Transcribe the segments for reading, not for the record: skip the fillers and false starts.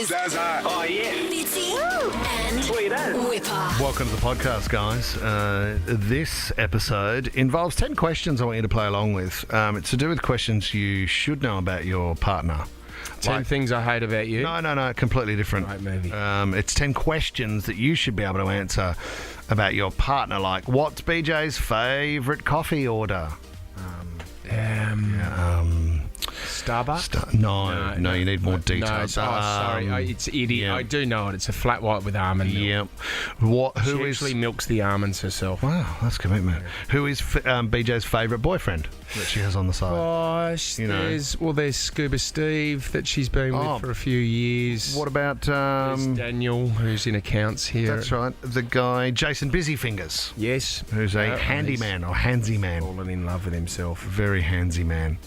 is Oh, yeah. Fitzy and Sweet as. Wippa. Welcome to the podcast, guys. This episode involves 10 questions I want you to play along with. It's to do with questions you should know about your partner. 10 things I hate about you. No, completely different. Right, maybe. It's 10 questions that you should be able to answer about your partner, like what's BJ's favourite coffee order? Starbucks? No, you need more details. Sorry, it's idiot. yeah. I do know it. It's a flat white with almond milk. Yep. She actually milks the almonds herself. Wow, that's commitment. Who is BJ's favourite boyfriend that she has on the side? Gosh, there's Scuba Steve that she's been with for a few years. What about... There's Daniel, who's in accounts here. That's right. The guy, Jason Busyfingers. Yes. Who's a handyman or handsy man. Fallen in love with himself. Very handsy man.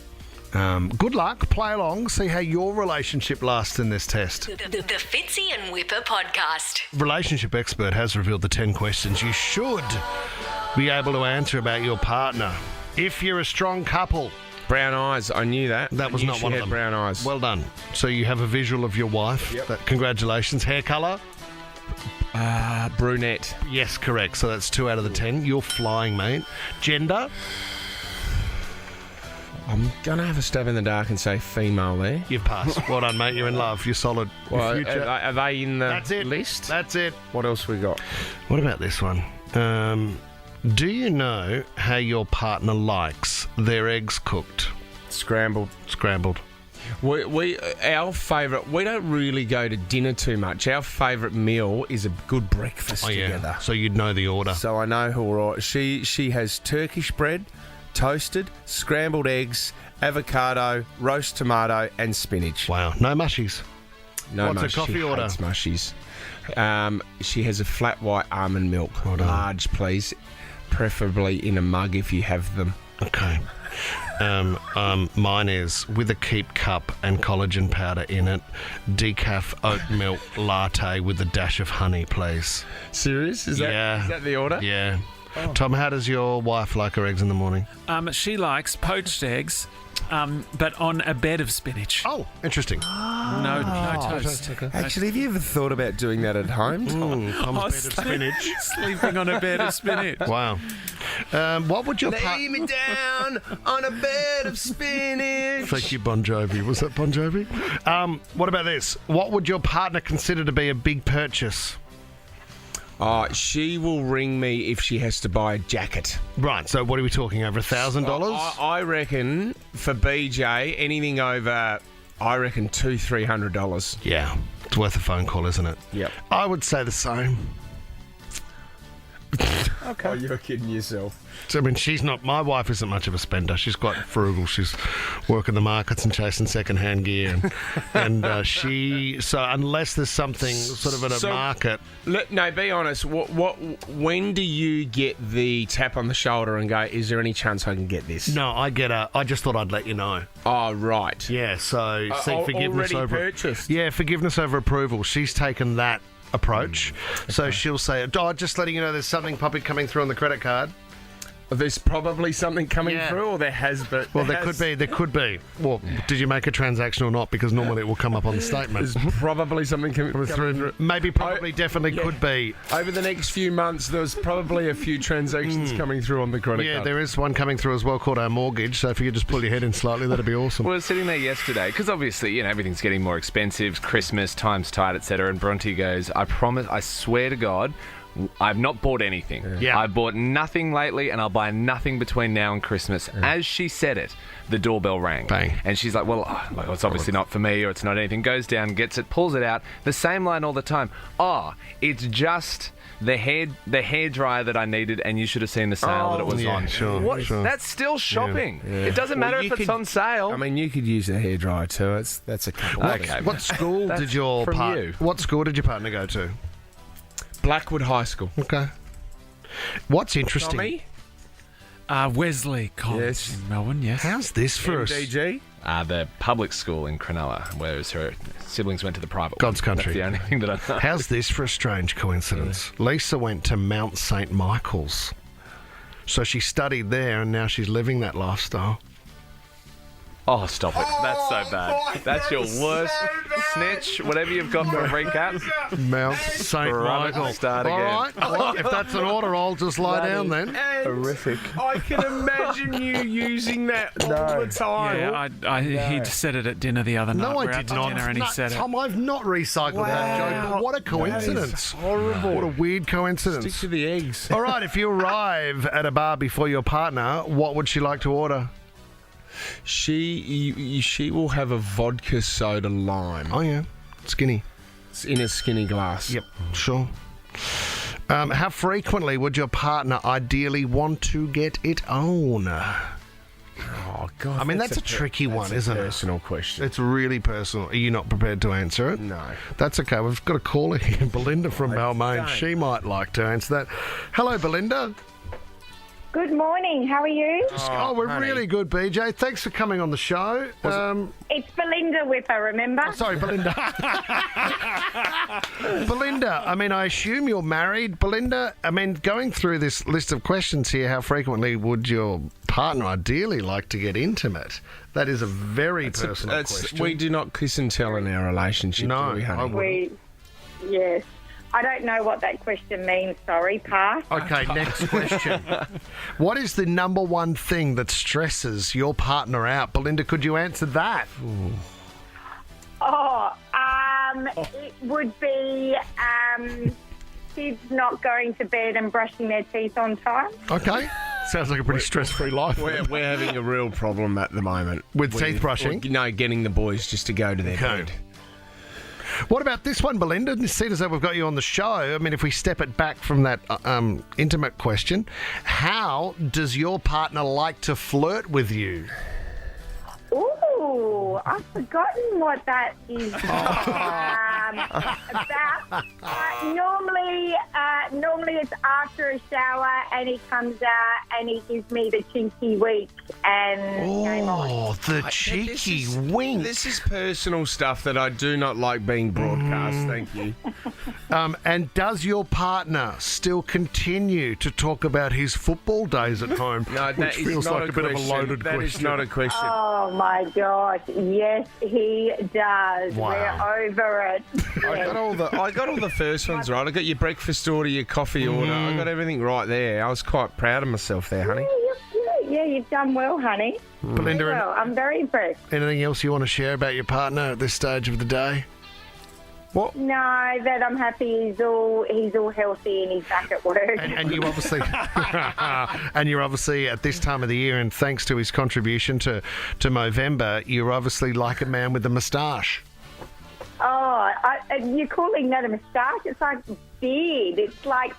Good luck. Play along. See how your relationship lasts in this test. The Fitzy and Wippa podcast. Relationship expert has revealed the 10 questions you should be able to answer about your partner. If you're a strong couple... Brown eyes. I knew that. That was I knew not she one of had them. brown eyes. Well done. So you have a visual of your wife. Yep. Congratulations. Hair colour? Brunette. Yes, correct. So that's 2 out of the 10. You're flying, mate. Gender? I'm going to have a stab in the dark and say female there. You've passed. Well done, mate. You're in love. You're solid. Your Well, future- are they in the That's it. list? That's it. What else we got? What about this one? Do you know how your partner likes their eggs cooked? Scrambled. Scrambled. Our favourite, we don't really go to dinner too much. Our favourite meal is a good breakfast together. So you'd know the order. So I know who we're all. She has Turkish bread, toasted, scrambled eggs, avocado, roast tomato, and spinach. Wow. No mushies. No What's her mush. coffee She order? hates mushies. She has a flat white almond milk. Well done. Large, please. Preferably in a mug if you have them. Okay. Mine is with a keep cup and collagen powder in it, decaf oat milk latte with a dash of honey, please. Serious? Is that the order? Yeah. Tom, how does your wife like her eggs in the morning? She likes poached eggs, but on a bed of spinach. Oh, interesting. No toast. Actually, have you ever thought about doing that at home? Tom's bed of spinach. Sleeping on a bed of spinach. Wow. What would your Lay me down on a bed of spinach. Thank you, Bon Jovi. Was that Bon Jovi? What about this? What would your partner consider to be a big purchase? She will ring me if she has to buy a jacket. Right, so what are we talking, over $1,000? I reckon for BJ, anything over, I reckon $200-300. Yeah, it's worth a phone call, isn't it? Yep. I would say the same. Okay. Oh, you're kidding yourself. So, I mean, my wife isn't much of a spender. She's quite frugal. She's working the markets and chasing second-hand gear. And so unless there's something sort of at a market... No, be honest. When do you get the tap on the shoulder and go, is there any chance I can get this? No, I just thought I'd let you know. Oh, right. Yeah, so seek forgiveness already over... purchased? Yeah, forgiveness over approval. She's taken that approach. So she'll say, just letting you know there's something coming through on the credit card. There's probably something coming through, or there has been. Well, there could be. Well, did you make a transaction or not? Because normally it will come up on the statement. There's probably something coming through. Maybe, definitely could be. Over the next few months, there's probably a few transactions coming through on the credit card. Yeah, there is one coming through as well called our mortgage. So if you could just pull your head in slightly, that'd be awesome. We were sitting there yesterday because obviously, everything's getting more expensive. Christmas, time's tight, etc. And Bronte goes, I swear to God, I've not bought anything. Yeah. I've bought nothing lately, and I'll buy nothing between now and Christmas. As she said it, the doorbell rang. Bang. And she's like, well, it's obviously not for me, or it's not anything. Goes down, gets it, pulls it out. The same line all the time. It's just the hair dryer that I needed, and you should have seen the sale that it was on. Sure. That's still shopping. Yeah. It doesn't matter if it's on sale. I mean, you could use a hairdryer too. That's a couple. Okay. What school did your partner go to? Blackwood High School. Okay. What's interesting? Tommy? Wesley College in Melbourne, yes. How's this for us? MDG? The public school in Cronulla, whereas her siblings went to the private God's one. country. That's the only thing that I know. How's this for a strange coincidence? Lisa went to Mount St. Michael's. So she studied there and now she's living that lifestyle. Oh, stop it. That's so bad. That's your worst snitch. Whatever you've got for a recap. Mount St. Run it, Michael. start All again. right. Well, if that's an order, I'll just lie down then. Horrific. I can imagine you using that all the time. Yeah, he said it at dinner the other night. No, We're I out did to not. dinner and he No, said Tom, I've not recycled that joke. But what a coincidence. Horrible. What a weird coincidence. Stick to the eggs. All right, if you arrive at a bar before your partner, what would she like to order? She will have a vodka soda lime. Oh, yeah. Skinny. It's in a skinny glass. Yep, sure. How frequently would your partner ideally want to get it on? Oh, God. I mean, that's a tricky one, isn't it? Personal question. It's really personal. Are you not prepared to answer it? No. That's okay. We've got a caller here, Belinda from Balmain. don't. She might like to answer that. Hello, Belinda. Good morning. How are you? Oh, we're honey. really good, BJ. Thanks for coming on the show. It's Belinda Wippa, remember? Sorry, Belinda. Belinda, I mean, I assume you're married. Belinda, I mean, going through this list of questions here, how frequently would your partner ideally like to get intimate? That is a very personal question. We do not kiss and tell in our relationship, No, do we, honey? I wouldn't. Yes. I don't know what that question means, sorry. Pass. Okay, next question. What is the number one thing that stresses your partner out? Belinda, could you answer that? It would be kids not going to bed and brushing their teeth on time. Okay. Sounds like a pretty stress-free life. We're having a real problem at the moment. With teeth brushing? No, getting the boys just to go to their Okay. bed. What about this one, Belinda? Seeing as though we've got you on the show, I mean, if we step it back from that intimate question, how does your partner like to flirt with you? Ooh, I've forgotten what that is about. Normally it's after a shower and he comes out and he gives me the chinky wink and game on. Oh, the cheeky wink. This is personal stuff that I do not like being broadcast. Thank you. And does your partner still continue to talk about his football days at home? No, that which is feels not like a bit question. of a loaded That question. is not a question. Oh my gosh, yes he does. Wow. We're over it. I got all the first ones right. I got your breakfast order, your coffee order. I got everything right there. I was quite proud of myself there, honey. Yeah, you've done well, honey. Belinda, Well, I'm very impressed. anything else you want to share about your partner at this stage of the day? No, that I'm happy he's all healthy and he's back at work. And you obviously, and you're obviously at this time of the year, and thanks to his contribution to Movember, you're obviously like a man with a moustache. You're calling that a moustache? It's like beard. It's like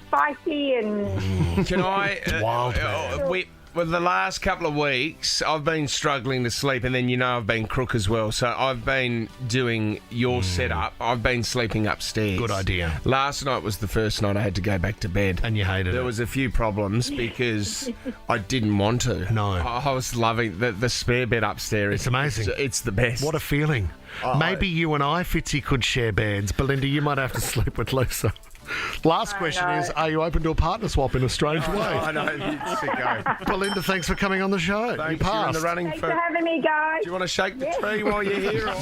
spiky and... Can I? wild, man. Well, the last couple of weeks, I've been struggling to sleep, and then I've been crook as well. So I've been doing your setup. I've been sleeping upstairs. Good idea. Last night was the first night I had to go back to bed. And you hated There it. was a few problems because I didn't want to. No. I was loving the spare bed upstairs. It's amazing. It's the best. What a feeling. Maybe you and I, Fitzy, could share beds. Belinda, you might have to sleep with Lisa. Last question know. is, are you open to a partner swap in a strange way? I know. It's a go. Belinda, thanks for coming on the show. Thanks, you you're in passed. the running Thanks for... for having me, guys. Do you want to shake the tree while you're here?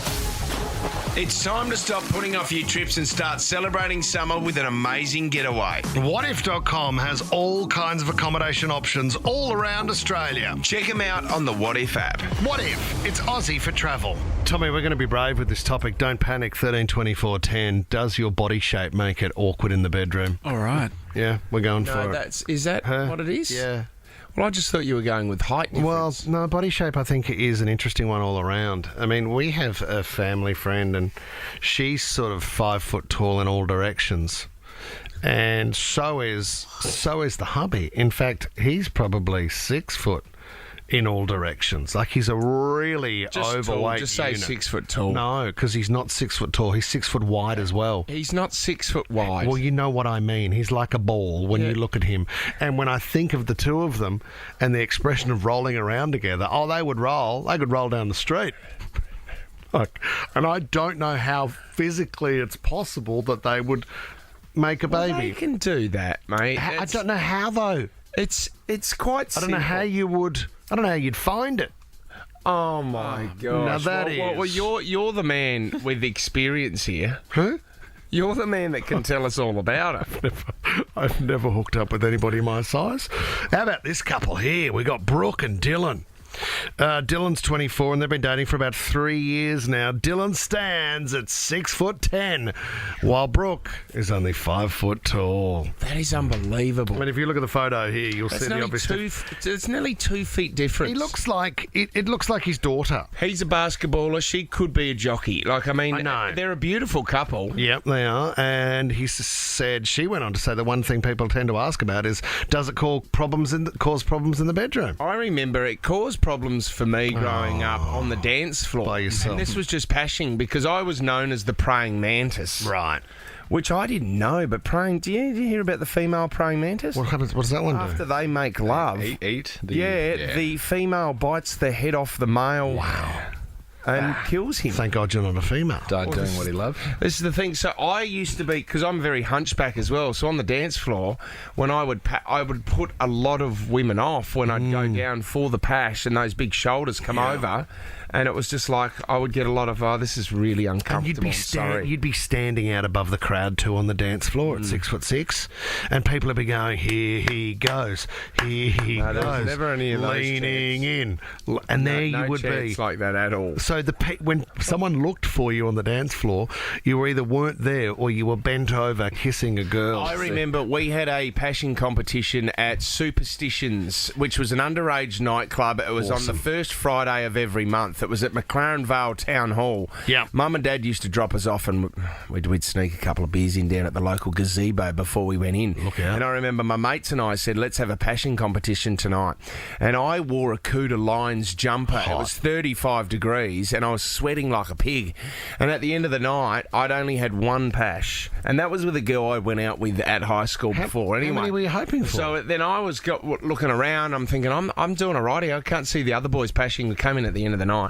It's time to stop putting off your trips and start celebrating summer with an amazing getaway. Whatif.com has all kinds of accommodation options all around Australia. Check them out on the What If app. What if? It's Aussie for travel. Tommy, we're going to be brave with this topic. Don't panic. 13 24 10. Does your body shape make it awkward in the bedroom? All right. Yeah, we're going for No, it. is that Huh? what it is? Yeah. Well, I just thought you were going with height Well, difference. no, body shape I think is an interesting one all around. I mean, we have a family friend and she's sort of 5 foot tall in all directions. And so is the hubby. In fact, he's probably 6 foot in all directions. Like he's a really Just overweight tall. Just say unit. 6 foot tall. No, because he's not 6 foot tall. He's 6 foot wide as well. He's not 6 foot wide. Well, you know what I mean. He's like a ball when you look at him. And when I think of the two of them and the expression of rolling around together, they could roll down the street. Like, and I don't know how physically it's possible that they would make a Well, baby. they can do that, mate. I don't know how, though. It's quite I don't know how simple. you would. I don't know how you'd find it. Oh my gosh! Now that well, is- you're the man with experience here. Who? You're the man that can tell us all about it. I've never hooked up with anybody my size. How about this couple here? We got Brooke and Dylan. Dylan's 24 and they've been dating for about 3 years now. Dylan stands at 6'10", while Brooke is only 5 foot tall. That is unbelievable. I mean, if you look at the photo here, you'll see the obvious. It's nearly 2 feet difference. He looks like it looks like his daughter. He's a basketballer. She could be a jockey. Like, I mean, I know. they're a beautiful couple. Yep, they are. And she went on to say the one thing people tend to ask about is, does it cause problems in the bedroom? I remember it caused problems for me growing up on the dance floor. By yourself. And this was just passion because I was known as the praying mantis. Right. Which I didn't know, but praying... Did you hear about the female praying mantis? What happens? What does that one After do? they make love... Eat? The female bites the head off the male. Wow. And kills him. Thank God you're not a female. Died doing what he loved. This is the thing. So I used to be, because I'm very hunchback as well. So on the dance floor, when I would put a lot of women off when I'd go down for the pash, and those big shoulders come over, and it was just like I would get a lot of, this is really uncomfortable. And you'd be standing out above the crowd too on the dance floor at 6'6", and people would be going, here he goes, here he No, there goes, was never any of those leaning in, and there you would be. like that at all. So when someone looked for you on the dance floor, you either weren't there or you were bent over kissing a girl. I remember we had a passion competition at Superstitions, which was an underage nightclub. It was on the first Friday of every month. It was at McLaren Vale Town Hall. Yeah. Mum and Dad used to drop us off and we'd sneak a couple of beers in down at the local gazebo before we went in. Look out. And I remember my mates and I said, let's have a passion competition tonight. And I wore a Cuda Lines jumper. It was 35 degrees and I was sweating like a pig. And at the end of the night, I'd only had one pash. And that was with a girl I went out with at high school before. Anyway, How many were you hoping for? so then I was looking around. I'm thinking, I'm doing all righty. I can't see the other boys pashing. We came in at the end of the night.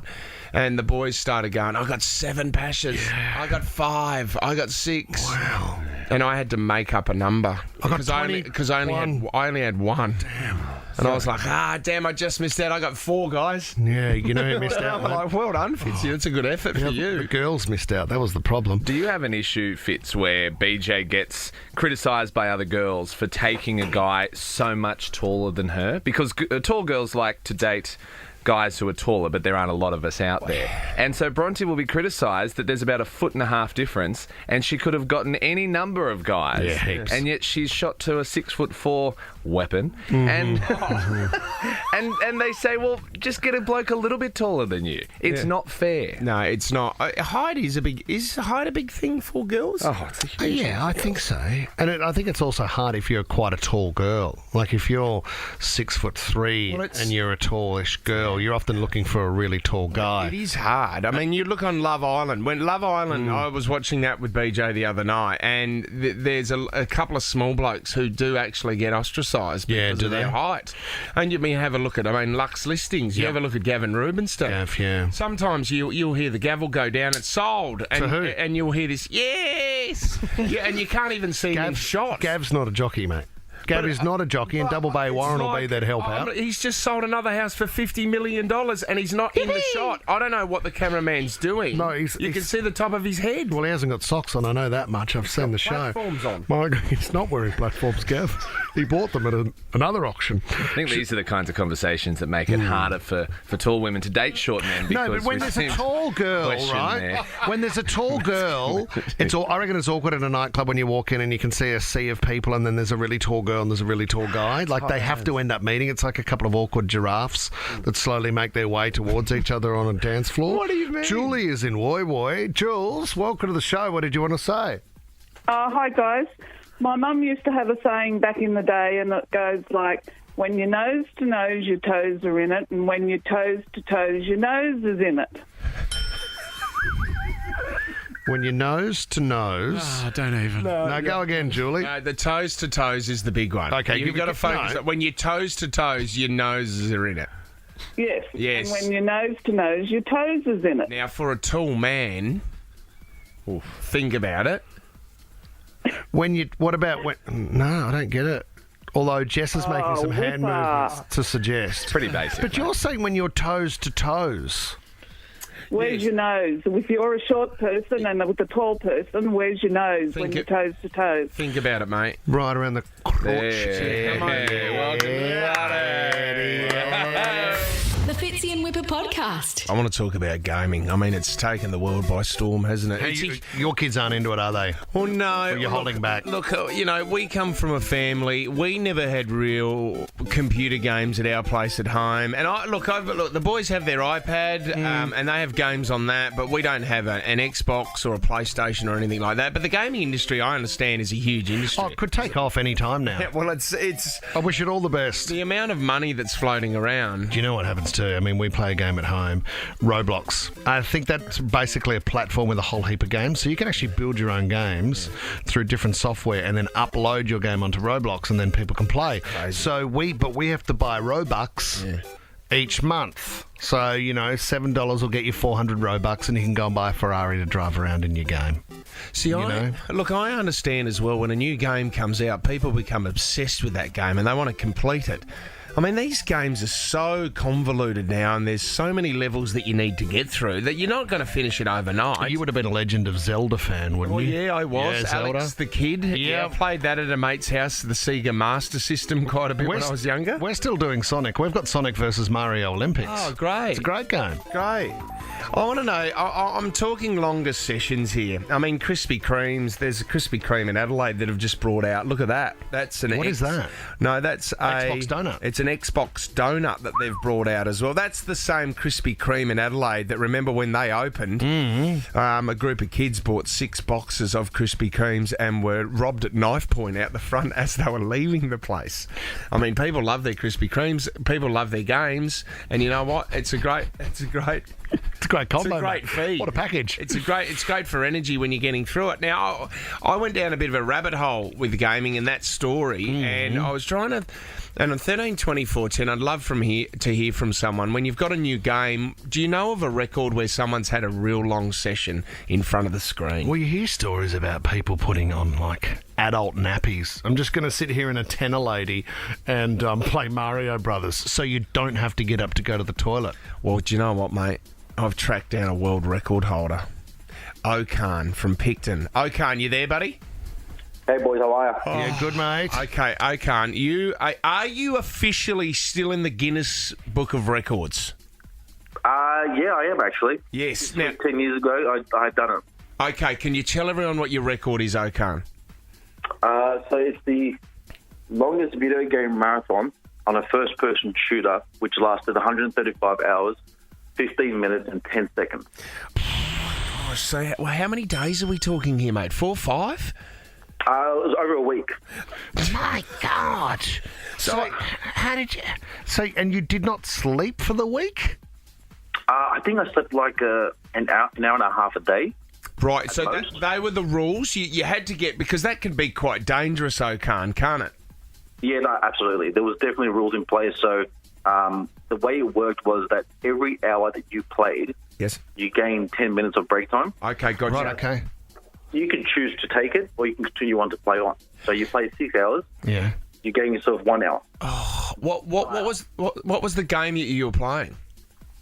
And the boys started going, I got 7 pashes. Yeah. I got 5. I got 6. Wow. And I had to make up a number. I got Because I only had 1. Damn. And I was like, damn, I just missed out. I got 4, guys. Yeah, you know who missed out, I'm mate? like, well done, Fitzy. That's a good effort for The you. girls missed out. That was the problem. Do you have an issue, Fitz, where BJ gets criticised by other girls for taking a guy so much taller than her? Because tall girls like to date guys who are taller, but there aren't a lot of us out there. And so Bronte will be criticised that there's about a 1.5 foot difference, and she could have gotten any number of guys. Yeah, heaps. And yet she's shot to a 6'4" weapon. And and they say, well, just get a bloke a little bit taller than you. It's not fair. No, it's not. Height is height a big thing for girls? Oh, it's a huge Yeah, I think so. And I think it's also hard if you're quite a tall girl. Like if you're 6'3" and you're a tallish girl, you're often looking for a really tall guy. It is hard. I mean, you look on Love Island. When Love Island, I was watching that with BJ the other night, and there's a couple of small blokes who do actually get ostracised because of their height. And you have a look at, Lux Listings. You have a look at Gavin Rubinstein. Gav, yeah. Sometimes you'll hear the gavel go down. It's sold, and who? and you'll hear this yes, yeah, and you can't even see him shot. Gav's not a jockey, mate. Gav is not a jockey, and Double Bay Warren will be there to help out. He's just sold another house for $50 million, and he's not in the shot. I don't know what the cameraman's doing. No, you can see the top of his head. Well, he hasn't got socks on, I know that much. I've seen the show. Platforms on. My God, he's not wearing platforms, Gav. He bought them at another auction. I think these are the kinds of conversations that make it harder for tall women to date short men. No, but when there's a tall girl, right? When there's a tall girl, I reckon it's awkward in a nightclub when you walk in and you can see a sea of people, and then there's a really tall girl and there's a really tall guy. Like they have to end up meeting. It's like a couple of awkward giraffes that slowly make their way towards each other on a dance floor. What do you mean? Julie is in Woy Woy. Jules, welcome to the show. What did you want to say? Hi, guys. My mum used to have a saying back in the day, and it goes like, when you're nose to nose, your toes are in it, and when you're toes to toes, your nose is in it. When you're nose to nose... don't even. No, go again, Julie. The toes to toes is the big one. Okay, you've got to focus. When you're toes to toes, your noses are in it. Yes. Yes. And when you're nose to nose, your toes is in it. Now, for a tall man, think about it. What about when... No, I don't get it. Although Jess is making some hand Wippa. movements to suggest. Pretty basic. But you're saying when you're toes to toes. Where's your nose? If you're a short person and with a tall person, where's your nose when you're toes to toes? Think about it, mate. Right around the crotch. Come on. The Fitzy and Wippa podcast. I want to talk about gaming. I mean, it's taken the world by storm, hasn't it? Hey, your kids aren't into it, are they? Well, no. Or you're holding back? Look, we come from a family. We never had real computer games at our place at home. And look, the boys have their iPad and they have games on that, but we don't have an Xbox or a PlayStation or anything like that. But the gaming industry, I understand, is a huge industry. Oh, it could take off any time now. Yeah, well, it's I wish it all the best. the amount of money that's floating around. Do you know what happens too? I mean, we play a game at home, Roblox. I think that's basically a platform with a whole heap of games. So you can actually build your own games through different software and then upload your game onto Roblox and then people can play. So we have to buy Robux each month. So, $7 will get you 400 Robux and you can go and buy a Ferrari to drive around in your game. See, I understand as well when a new game comes out, people become obsessed with that game and they want to complete it. I mean, these games are so convoluted now and there's so many levels that you need to get through that you're not going to finish it overnight. You would have been a Legend of Zelda fan, wouldn't you? Yeah, I was. Yeah, Alex Zelda. the Kid. Yeah, I played that at a mate's house, the Sega Master System, quite a bit when I was younger. We're still doing Sonic. We've got Sonic versus Mario Olympics. Oh, great. It's a great game. Great. I want to know, I'm talking longer sessions here. I mean, Krispy Kremes, there's a Krispy Kreme in Adelaide that have just brought out. Look at that. That's an What is that? No, that's Xbox donut. It's an Xbox donut that they've brought out as well. That's the same Krispy Kreme in Adelaide that, remember when they opened, a group of kids bought 6 boxes of Krispy Kremes and were robbed at knife point out the front as they were leaving the place. I mean, people love their Krispy Kremes, people love their games, and you know what? It's a great combo. It's a great feed. What a package. It's great for energy when you're getting through it. Now, I went down a bit of a rabbit hole with gaming and that story, and I was trying to. And on 13-24-10, I'd love to hear from someone. When you've got a new game, do you know of a record where someone's had a real long session in front of the screen? Well, you hear stories about people putting on, adult nappies. I'm just going to sit here in a tenor lady and play Mario Brothers so you don't have to get up to go to the toilet. Well, do you know what, mate? I've tracked down a world record holder. Okan from Picton. Okan, you there, buddy? Hey boys, how are you? Yeah, good, mate. Okay, Okan, are you officially still in the Guinness Book of Records? Yeah, I am actually. Yes. Now, 10 years ago, I had done it. okay, can you tell everyone what your record is, Okan? So it's the longest video game marathon on a first-person shooter, which lasted 135 hours, 15 minutes, and 10 seconds. Oh, so how many days are we talking here, mate? 4 or 5? It was over a week. My God. So, how did you... So, and you did not sleep for the week? I think I slept an hour and a half a day. Right, so they were the rules. You had to get... Because that can be quite dangerous, Okan, can't it? Yeah, no, absolutely. There was definitely rules in place. So the way it worked was that every hour that you played, yes, you gained 10 minutes of break time. Okay, gotcha. Right, okay. You can choose to take it or you can continue on to play on. So you play 6 hours. Yeah. You gain yourself 1 hour. What was the game that you were playing?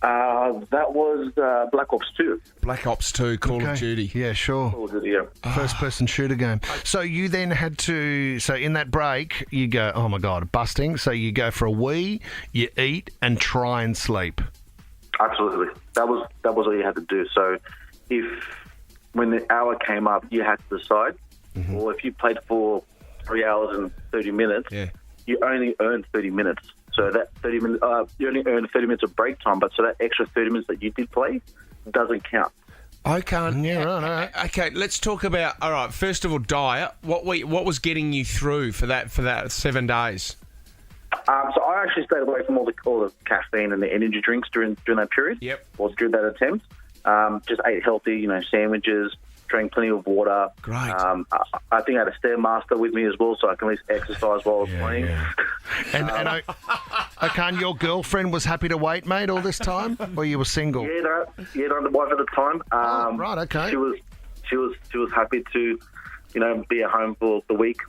That was Black Ops 2. Black Ops 2, Call of Duty. Yeah, sure. Call of Duty, yeah. First-person shooter game. So you then had to... So in that break, you go, oh, my God, busting. So you go for a wee, you eat, and try and sleep. Absolutely. That was all you had to do. So when the hour came up, you had to decide. Or if you played for 3 hours and 30 minutes, you only earned 30 minutes. So that 30 minutes, you only earn 30 minutes of break time, but so that extra 30 minutes that you did play doesn't count. Okay. Yeah, right. Okay, let's talk about, all right, first of all, diet. What was getting you through for that 7 days? So I actually stayed away from all the caffeine and the energy drinks during that period. Yep. Or during that attempt. Just ate healthy, sandwiches, drank plenty of water. Great. I think I had a Stairmaster with me as well, so I can at least exercise while I was playing. Yeah. And Okan, your girlfriend was happy to wait, mate, all this time, or you were single? Yeah, the wife at the time. Right, okay. She was happy to, be at home for the week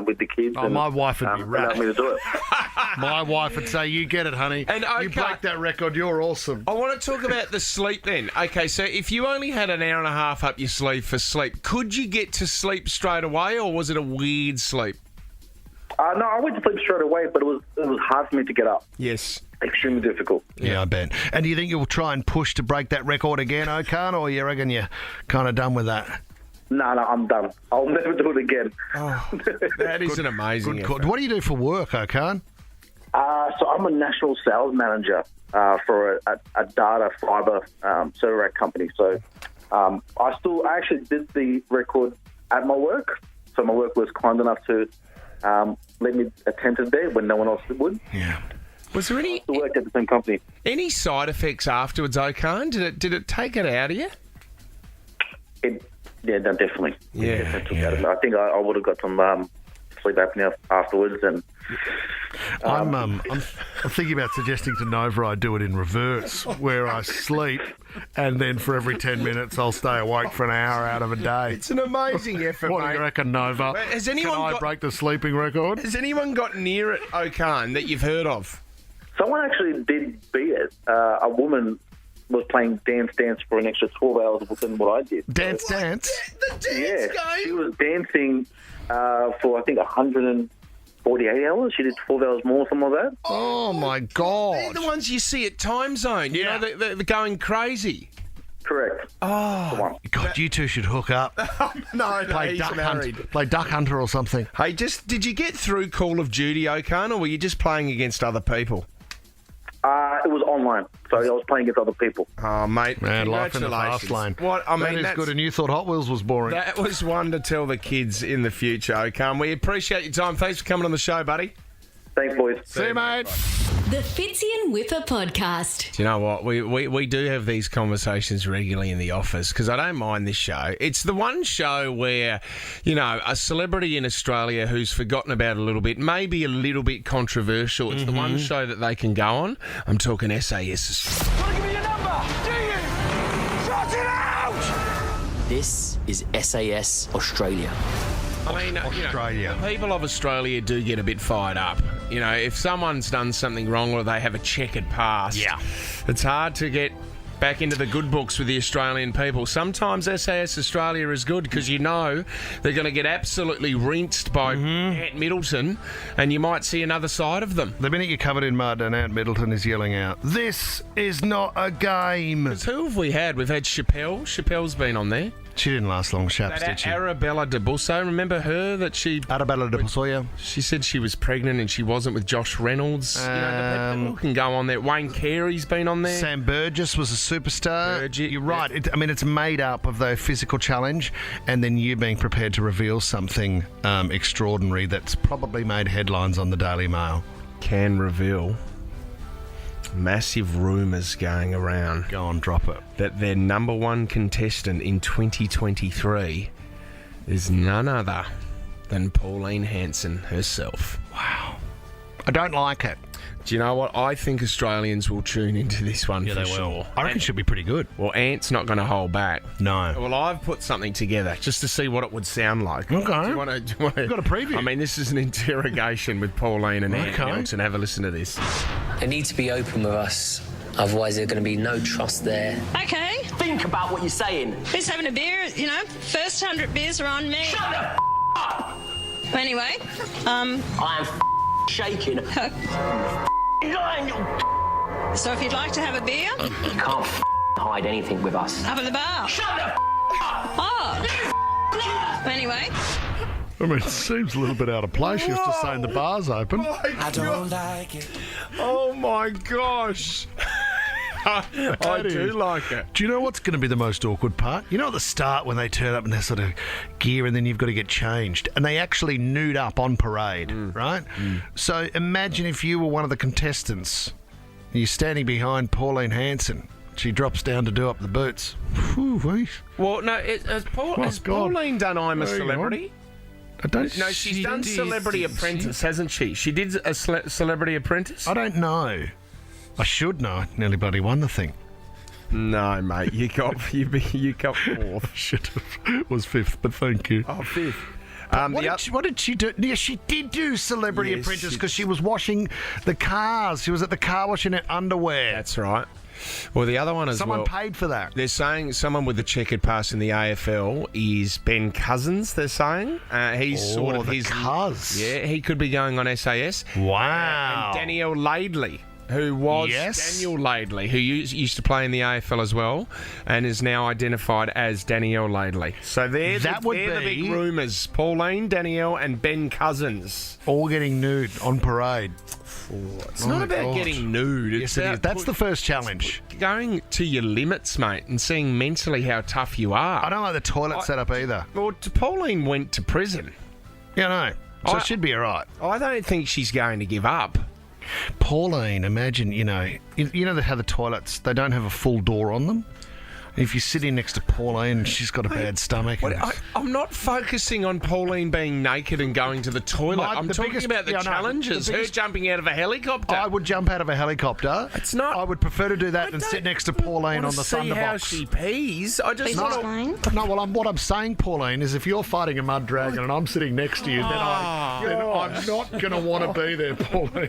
with the kids. Oh, and, my wife would be allowed wrapped. me to do it. My wife would say, "You get it, honey. And you okay. break that record, you're awesome." I want to talk about the sleep then. Okay, so if you only had an hour and a half up your sleeve for sleep, could you get to sleep straight away, or was it a weird sleep? No, I went to sleep straight away, but it was hard for me to get up. Yes. Extremely difficult. Yeah, I bet. And do you think you'll try and push to break that record again, Okan, or you reckon you're kind of done with that? No, I'm done. I'll never do it again. Oh, that is an amazing Good effort. call. What do you do for work, Okan? So I'm a national sales manager for a data fiber server rack company. So I actually did the record at my work. So my work was kind enough to let me attend it there when no one else would. Yeah. Was there any I worked at the same company. side effects afterwards, Okan? Did it take it out of you? Yeah, no, definitely. Yeah, I think I would have got some sleep apnea afterwards, and I'm thinking about suggesting to Nova I do it in reverse, where I sleep, and then for every 10 minutes I'll stay awake for an hour out of a day. It's an amazing effort, What do mate. you reckon, Nova? But has anyone Can I got- break the sleeping record? Has anyone got near it, Okan, that you've heard of? someone actually did beat it. A woman was playing Dance Dance for an extra 12 hours than what I did. Dance. The dance She game? was dancing for, I think, 148 hours. She did 12 hours more, something like that. Oh, my They're God. the ones you see at Time Zone. You know, they're going crazy. Correct. Oh. God, you two should hook up. No, Play Duck Hunt. Play Duck Hunter or something. Hey, did you get through Call of Duty, Okan, or were you just playing against other people? It was online, so I was playing against other people. Oh, mate, Man, life in the fast lane. What I mean, that is that's good, and you thought Hot Wheels was boring. That was one to tell the kids in the future, Okan. We appreciate your time. Thanks for coming on the show, buddy. Thanks, boys. See you, mate. The Fitzy and Wippa podcast. Do you know what? We do have these conversations regularly in the office because I don't mind this show. It's the one show where, you know, a celebrity in Australia who's forgotten about a little bit, maybe a little bit controversial. It's the one show that they can go on. I'm talking SAS. This is SAS Australia. I mean, Australia. the people of Australia do get a bit fired up. You know, if someone's done something wrong or they have a checkered past, it's hard to get back into the good books with the Australian people. Sometimes SAS Australia is good because you know they're going to get absolutely rinsed by Ant Middleton, and you might see another side of them. The minute you're covered in mud and Ant Middleton is yelling out, "This is not a game." Who have we had? We've had Chappelle. Chappelle's been on there. She didn't last long, Shaps, That did she? Arabella de Busso, remember her? That Arabella de Busoya. she said she was pregnant and she wasn't with Josh Reynolds. You know, the people can go on there. Wayne Carey's been on there. Sam Burgess was a superstar. Burgess, You're right. It's made up of the physical challenge and then you being prepared to reveal something extraordinary that's probably made headlines on the Daily Mail. Can reveal massive rumours going around Go on, drop it. that their number one contestant in 2023 is none other than Pauline Hanson herself. I don't like it. Do you know what? I think Australians will tune into this one for sure. I reckon it should be pretty good. Well, Ant's not going to hold back. No. Well, I've put something together just to see what it would sound like. Okay. Do you want to? You've got a preview. I mean, this is an interrogation with Pauline and Ant Okay. Middleton. Have a listen to this. They need to be open with us, otherwise there's going to be no trust there. Okay, Think about what you're saying. who's having a beer? You know, first 100 beers are on me. Shut the up! Anyway, I am shaking. Lying. You so if you'd like to have a beer, can't hide anything with us. up at the bar. Shut the Oh. Anyway, I mean, it seems a little bit out of place just to saying the bar's open. I don't like it. Oh my gosh. I do like it. Do you know what's going to be the most awkward part? You know at the start when they turn up in their sort of gear and then you've got to get changed and they actually nude up on parade, right? So imagine if you were one of the contestants and you're standing behind Pauline Hanson. She drops down to do up the boots. Whew, Well, no, has God. Pauline done I'm a Hang on. Celebrity? I don't. No, she's done Celebrity Apprentice, hasn't she? She did a Celebrity Apprentice? I don't know. I should know. Nearly bloody won the thing. No, mate, you got fourth. Should have. Was fifth, but thank you. Oh, fifth. What did she do? Yeah, she did do Celebrity Yes, Apprentice she- because she was washing the cars. She was at the car wash in her underwear. That's right. Well, the other one as Someone well. paid for that. They're saying someone with the checkered past in the AFL is Ben Cousins. They're saying he's sort of the his Cuz. Yeah, he could be going on SAS. Wow. And Danielle Laidley, who was Daniel Laidley, who used to play in the AFL as well, and is now identified as Danielle Laidley. So they're the big rumours. Pauline, Danielle, and Ben Cousins all getting nude on parade. It's not about getting nude. Yes, it is. That's the first challenge. Going to your limits, mate, and seeing mentally how tough you are. I don't like the toilet setup either. Well, Pauline went to prison. Yeah, no. So it should be all right. I don't think she's going to give up. Pauline, imagine, you know how the toilets, they don't have a full door on them? If you sit in next to Pauline, she's got a bad stomach. I'm not focusing on Pauline being naked and going to the toilet. I'm talking about the challenges. Her jumping out of a helicopter. I would jump out of a helicopter. It's not. I would prefer to do that than sit next to Pauline on the see thunderbox. how she pees. I just what I'm saying, Pauline, is if you're fighting a mud dragon and I'm sitting next to you, then I'm not going to want to be there, Pauline.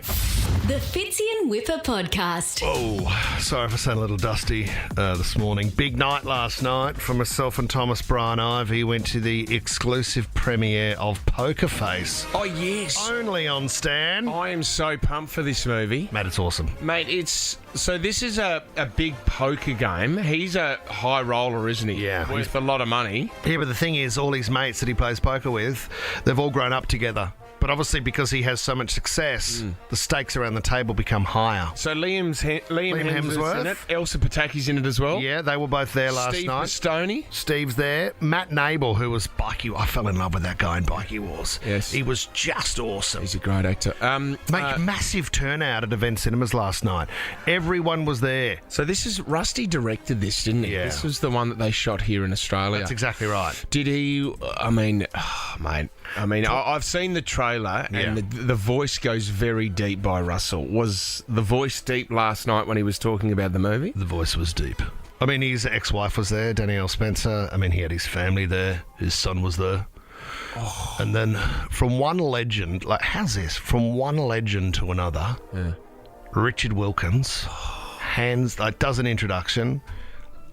The Fitzy and Wippa podcast. Oh, sorry for sounding a little dusty this morning. Big night last night for myself and Thomas Brian Ivey. Went to the exclusive premiere of Poker Face. Oh, yes. Only on Stan. I am so pumped for this movie. Mate, it's awesome. Mate, this is a big poker game. He's a high roller, isn't he? Yeah. Worth a lot of money. Yeah, but the thing is, all his mates that he plays poker with, they've all grown up together. But obviously, because he has so much success, the stakes around the table become higher. So Liam Hemsworth in it. Elsa Pataki's in it as well. Yeah, they were both there last night. Steve Pistone. Steve's there. Matt Nable, who was Bikey. I fell in love with that guy in Bikey Wars. Yes. He was just awesome. He's a great actor. Massive turnout at Event Cinemas last night. Everyone was there. So this is Rusty directed this, didn't he? Yeah. This was the one that they shot here in Australia. That's exactly right. Did he? Mate. I've seen the trailer, and the voice goes very deep by Russell. Was the voice deep last night when he was talking about the movie? The voice was deep. I mean, his ex-wife was there, Danielle Spencer. I mean, he had his family there. His son was there. Oh. And then from one legend, from one legend to another, Richard Wilkins does an introduction.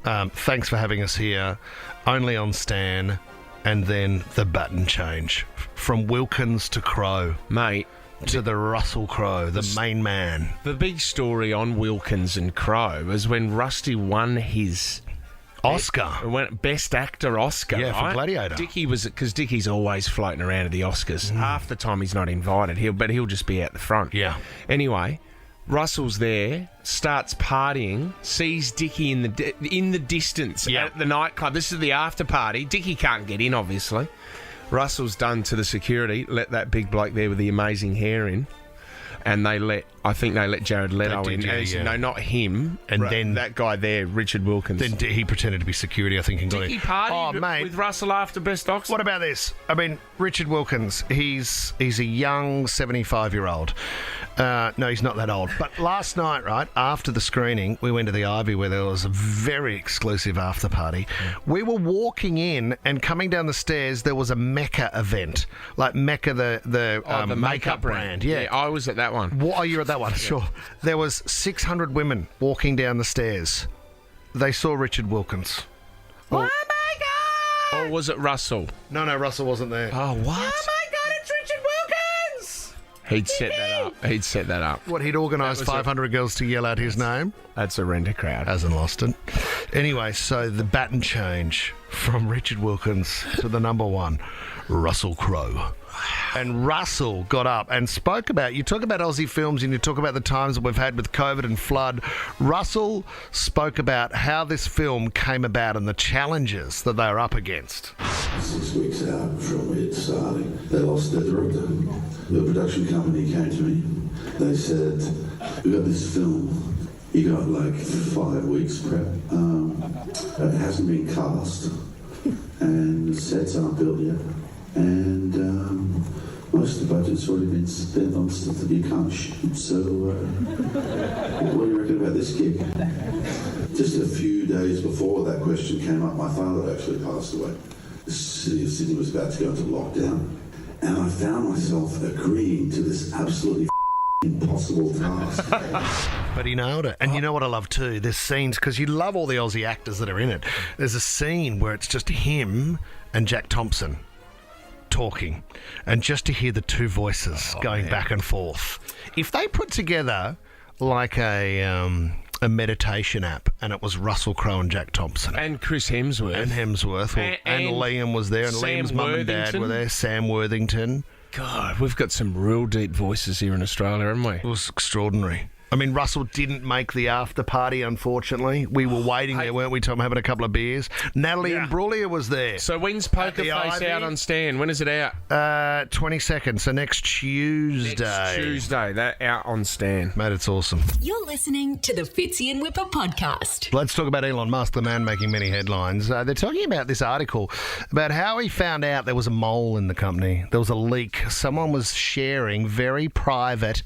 Thanks for having us here. Only on Stan. And then the baton change from Wilkins to Crowe. Mate. To the Russell Crowe, the main man. The big story on Wilkins and Crowe was when Rusty won his Oscar. Best Actor Oscar. Yeah, for Gladiator. Because Dickie's always floating around at the Oscars. Half the time he's not invited, he'll just be out the front. Yeah. Anyway, Russell's there, starts partying, sees Dickie in the distance at the nightclub. This is the after party. Dickie can't get in, obviously. Russell's done to the security, let that big bloke there with the amazing hair in, and I think they let Jared Leto in. No, not him. And then that guy there, Richard Wilkins. Then he pretended to be security, I think, and got in. Dickie partied with Russell after Best Oxford. What about this? I mean, Richard Wilkins, he's a young 75-year-old. No, he's not that old. But last night, right, after the screening, we went to the Ivy where there was a very exclusive after party. We were walking in and coming down the stairs, there was a Mecca event. Like Mecca, the makeup brand. Yeah, I was at that one. You were at that one, sure. There was 600 women walking down the stairs. They saw Richard Wilkins. Oh my God! Or was it Russell? No, Russell wasn't there. Oh, what? Oh my God, it's Richard Wilkins! He'd set that up. What, he'd organised 500 girls to yell out his name? That's a renter crowd. Hasn't lost it. Anyway, so the baton change from Richard Wilkins to the number one, Russell Crowe. And Russell got up and spoke about, you talk about Aussie films and you talk about the times that we've had with COVID and flood. Russell spoke about how this film came about and the challenges that they were up against. 6 weeks out from it starting, they lost their director. The production company came to me. They said, "We got this film. You got like 5 weeks prep. It hasn't been cast, and the sets aren't built yet. And most of the budget's already been spent on stuff that you can't shoot. So what do you reckon about this gig?" Just a few days before that question came up, my father actually passed away. the city of Sydney was about to go into lockdown. And I found myself agreeing to this absolutely impossible task. But he nailed it. And you know what I love too? There's scenes, because you love all the Aussie actors that are in it. There's a scene where it's just him and Jack Thompson talking, and just to hear the two voices going back and forth. If they put together like a meditation app, and it was Russell Crowe and Jack Thompson. And Chris Hemsworth. And Liam was there, and Sam Liam's mum and dad were there, Sam Worthington. God, we've got some real deep voices here in Australia, haven't we? It was extraordinary. I mean, Russell didn't make the after party, unfortunately. We were waiting there, weren't we, Tom, having a couple of beers? Natalie Imbruglia was there. So when's Poker Face out on Stan? When is it out? 22nd, so next Tuesday. Next Tuesday, that out on Stan. Mate, it's awesome. You're listening to the Fitzy and Wippa podcast. Let's talk about Elon Musk, the man making many headlines. They're talking about this article about how he found out there was a mole in the company. There was a leak. Someone was sharing very private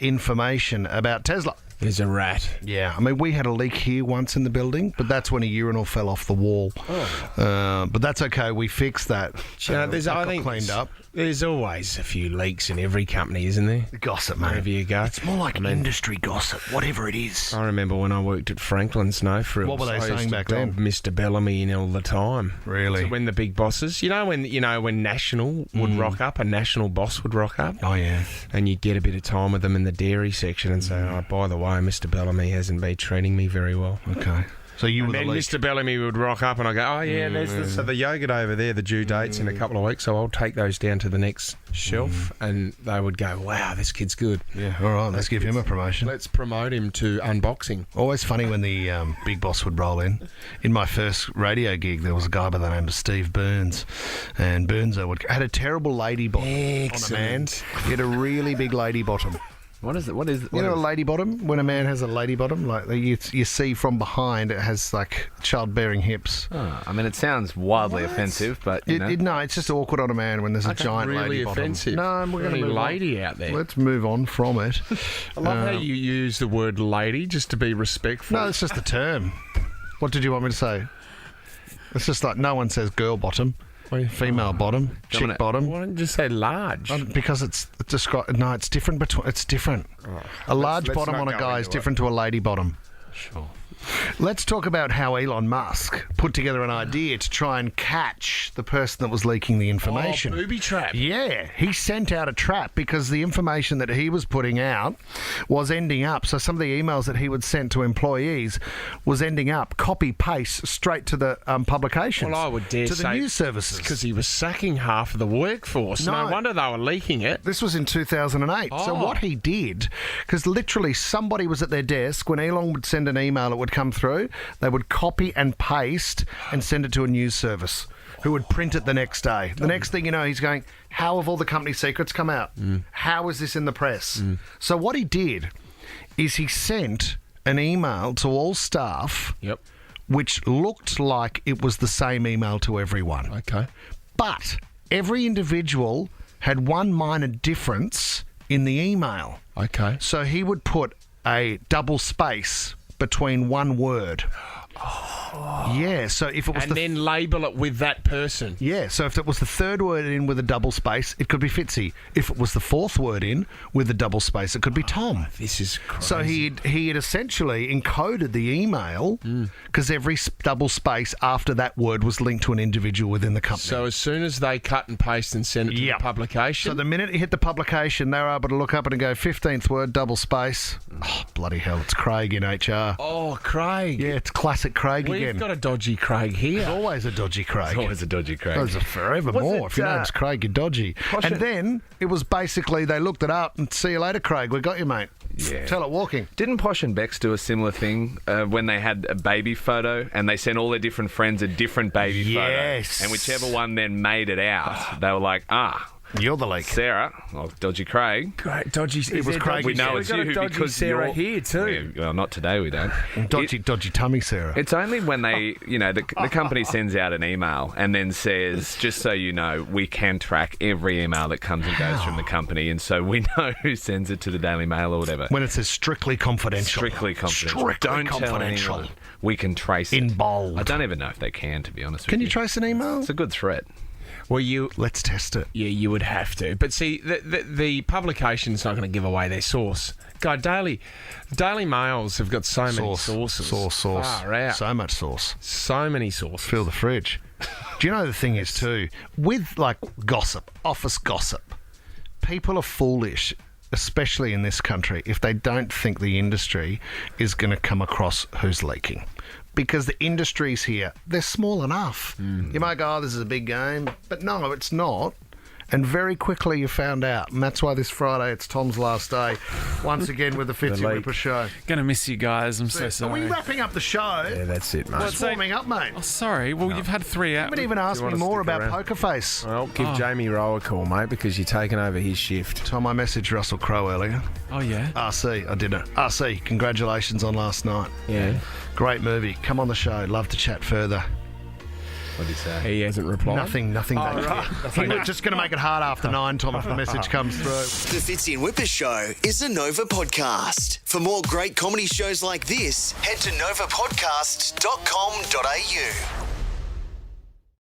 information about Tesla. There's a rat. Yeah, I mean, we had a leak here once in the building, but that's when a urinal fell off the wall. But that's okay. We fixed that. I think cleaned up. There's always a few leaks in every company, isn't there? Gossip, mate. Wherever you go. It's more like industry gossip, whatever it is. I remember when I worked at Franklin Snowfrills. What were they saying back then? then? Mr. Bellamy in all the time. Really? So when the big bosses, when National would rock up, a national boss would rock up. Oh yeah. And you'd get a bit of time with them in the dairy section and say, "Oh, by the way, Mr. Bellamy hasn't been treating me very well." Okay. So you were and the then leak. Mr. Bellamy would rock up and I go, "Oh yeah, there's the yogurt over there. The due date's in a couple of weeks, so I'll take those down to the next shelf." And they would go, "Wow, this kid's good." Yeah, all right, let's give him a promotion. Let's promote him to unboxing. Always funny when the big boss would roll in. In my first radio gig, there was a guy by the name of Steve Burns, and Burns had a terrible lady bottom on a man. He had a really big lady bottom. What is it? What is it? You know a lady bottom? When a man has a lady bottom, like you see from behind, it has like childbearing hips. Oh, I mean, it sounds wildly offensive, but no, it's just awkward on a man when there's a giant really lady bottom. offensive. No, we're going to move lady on. out there. Let's move on from it. I love how you use the word lady just to be respectful. No, it's just the term. What did you want me to say? It's just like no one says girl bottom. Female bottom, chick bottom. Why don't you just say large? Because it's different. It's different. A large bottom on a guy is different to a lady bottom. Sure. Let's talk about how Elon Musk put together an idea to try and catch the person that was leaking the information. Oh, booby trap. Yeah, he sent out a trap because the information that he was putting out was ending up, so some of the emails that he would send to employees was ending up copy-paste straight to the publications. Well, I would dare to say the news services. Because he was sacking half of the workforce. No wonder they were leaking it. This was in 2008. So what he did, because literally somebody was at their desk, when Elon would send an email, it would come through, they would copy and paste and send it to a news service who would print it the next day. The next thing you know, he's going, how have all the company secrets come out? How is this in the press? So what he did is he sent an email to all staff which looked like it was the same email to everyone. Okay. But every individual had one minor difference in the email. Okay. So he would put a double space between one word. Yeah, so if it was then label it with that person. Yeah, so if it was the third word in with a double space, it could be Fitzy. If it was the fourth word in with a double space, it could be Tom. This is crazy. So he had essentially encoded the email because every double space after that word was linked to an individual within the company. So as soon as they cut and paste and send it to the publication... So the minute it hit the publication, they were able to look up and go, 15th word, double space. Oh, bloody hell, it's Craig in HR. Oh, Craig. Yeah, it's classic Craig again. We've got a dodgy Craig here. There's always a dodgy Craig. There's always a dodgy Craig. There's forever more. If your name's Craig, you're dodgy. And then it was basically they looked it up and see you later, Craig. We got you, mate. Yeah. Tell it walking. Didn't Posh and Bex do a similar thing when they had a baby photo and they sent all their different friends a different baby photo? And whichever one then made it out, they were like, You're the leak. Sarah, or Dodgy Craig. Great, dodgy. It was Craig. We know We've it's got you a dodgy because Sarah you're here too. Well, not today. We don't. Dodgy tummy, Sarah. It's only when they, the company sends out an email and then says, just so you know, we can track every email that comes and goes from the company, and so we know who sends it to the Daily Mail or whatever. When it says strictly confidential. Strictly confidential. Strictly Don't confidential. tell anyone. We can trace In it. bold. I don't even know if they can, to be honest with Can you. you trace an email? It's a good threat. Well, let's test it. Yeah, you would have to. But see, the publication's not going to give away their source. God, Daily Mails have got so many sources. Sauce. Far out. So much sauce. So many sources. Fill the fridge. Do you know the thing is too, with like gossip, office gossip, people are foolish, especially in this country, if they don't think the industry is going to come across who's leaking. Because the industries here, they're small enough. You might go, this is a big game. But no, it's not. And very quickly you found out. And that's why this Friday it's Tom's last day. Once again with the Fitzy Wippa show. Gonna miss you guys. I'm so sorry. Are we wrapping up the show? Yeah, that's it, mate. It's warming up, mate. Oh, sorry. Well, you've had 3 hours. You haven't even asked me more about Poker Face. Well, give Jamie Rowe a call, mate, because you're taking over his shift. Tom, I messaged Russell Crowe earlier. Oh, yeah? RC, I did it. RC, congratulations on last night. Yeah. Great movie. Come on the show. Love to chat further. What did he say? He hasn't replied. Nothing back here. We're just going to make it hard after 9, Tom, if the message comes through. The Fitzy and Wippa Show is a Nova podcast. For more great comedy shows like this, head to novapodcast.com.au.